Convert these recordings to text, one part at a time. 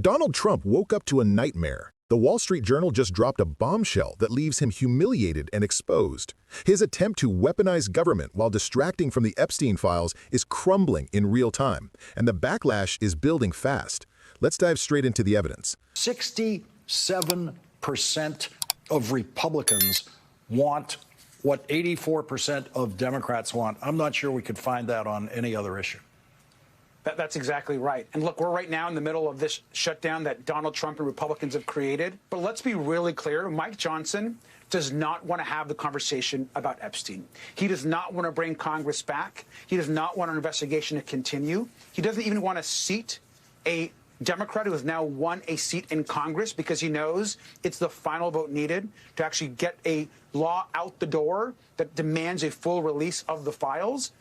Donald Trump woke up to a nightmare. The Wall Street Journal just dropped a bombshell that leaves him humiliated and exposed. His attempt to weaponize government while distracting from the Epstein files is crumbling in real time, and the backlash is building fast. Let's dive straight into the evidence. 67% of Republicans want what 84% of Democrats want. I'm not sure we could find that on any other issue. That's exactly right. And look, we're right now in the middle of this shutdown that Donald Trump and Republicans have created. But let's be really clear. Mike Johnson does not want to have the conversation about Epstein. He does not want to bring Congress back. He does not want an investigation to continue. He doesn't even want to seat a Democrat who has now won a seat in Congress because he knows it's the final vote needed to actually get a law out the door that demands a full release of the files.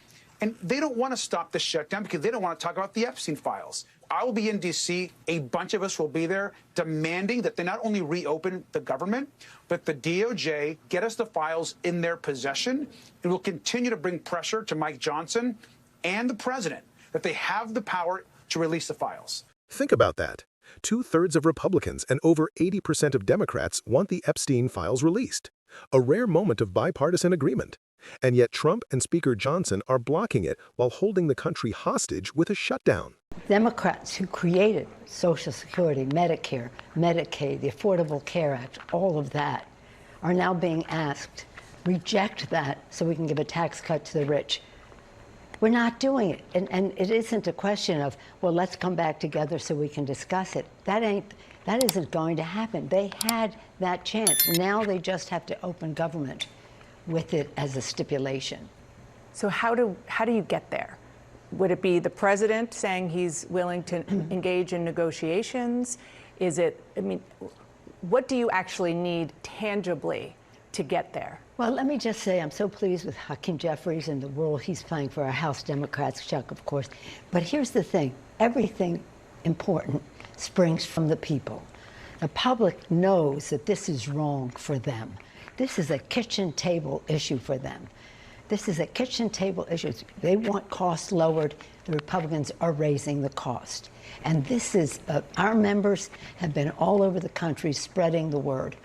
And they don't want to stop the shutdown because they don't want to talk about the Epstein files. I will be in D.C. A bunch of us will be there demanding that they not only reopen the government, but the DOJ get us the files in their possession. And we'll continue to bring pressure to Mike Johnson and the president that they have the power to release the files. Think about that. 2/3 of Republicans and over 80% of Democrats want the Epstein files released. A rare moment of bipartisan agreement. And yet Trump and Speaker Johnson are blocking it while holding the country hostage with a shutdown. Democrats who created Social Security, Medicare, Medicaid, the Affordable Care Act, all of that, are now being asked, reject that so we can give a tax cut to the rich. We're not doing it. And it isn't a question of, well, let's come back together so we can discuss it. That isn't going to happen. They had that chance. Now they just have to open government with it as a stipulation. So how do you get there? Would it be the president saying he's willing to engage in negotiations? Is it, I mean, what do you actually need tangibly to get there? Well, let me just say I'm so pleased with Hakeem Jeffries and the role he's playing for our House Democrats, Chuck, of course. But here's the thing. Everything important springs from the people. The public knows that this is wrong for them. This is a kitchen table issue for them. This is a kitchen table issue. They want costs lowered. The Republicans are raising the cost. And this is, our members have been all over the country spreading the word.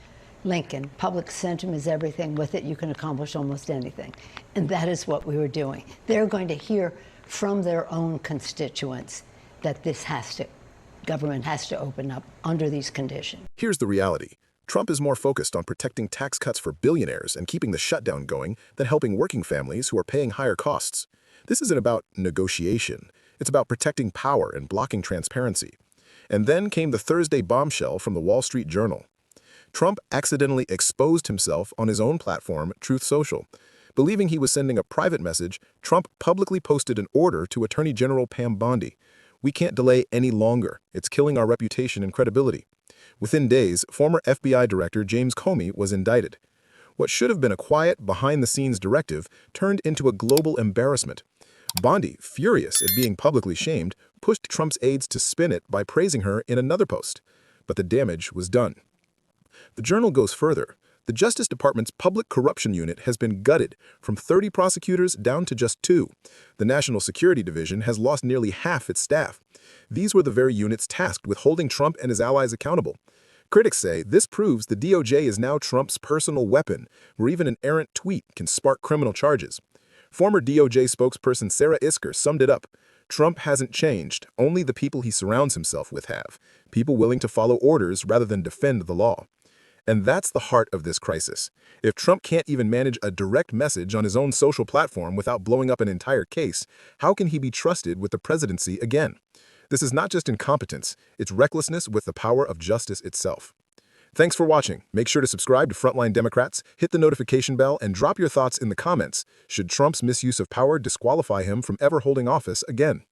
Lincoln, public sentiment is everything. With it, you can accomplish almost anything. And that is what we were doing. They're going to hear from their own constituents that government has to open up under these conditions. Here's the reality. Trump is more focused on protecting tax cuts for billionaires and keeping the shutdown going than helping working families who are paying higher costs. This isn't about negotiation. It's about protecting power and blocking transparency. And then came the Thursday bombshell from the Wall Street Journal. Trump accidentally exposed himself on his own platform, Truth Social. Believing he was sending a private message, Trump publicly posted an order to Attorney General Pam Bondi. "We can't delay any longer. It's killing our reputation and credibility." Within days, former FBI Director James Comey was indicted. What should have been a quiet, behind-the-scenes directive turned into a global embarrassment. Bondi, furious at being publicly shamed, pushed Trump's aides to spin it by praising her in another post. But the damage was done. The Journal goes further. The Justice Department's Public Corruption Unit has been gutted from 30 prosecutors down to just 2. The National Security Division has lost nearly half its staff. These were the very units tasked with holding Trump and his allies accountable. Critics say this proves the DOJ is now Trump's personal weapon, where even an errant tweet can spark criminal charges. Former DOJ spokesperson Sarah Isker summed it up. Trump hasn't changed, only the people he surrounds himself with have. People willing to follow orders rather than defend the law. And that's the heart of this crisis. If Trump can't even manage a direct message on his own social platform without blowing up an entire case, how can he be trusted with the presidency again? This is not just incompetence, it's recklessness with the power of justice itself. Thanks for watching. Make sure to subscribe to Frontline Democrats, hit the notification bell, and drop your thoughts in the comments. Should Trump's misuse of power disqualify him from ever holding office again?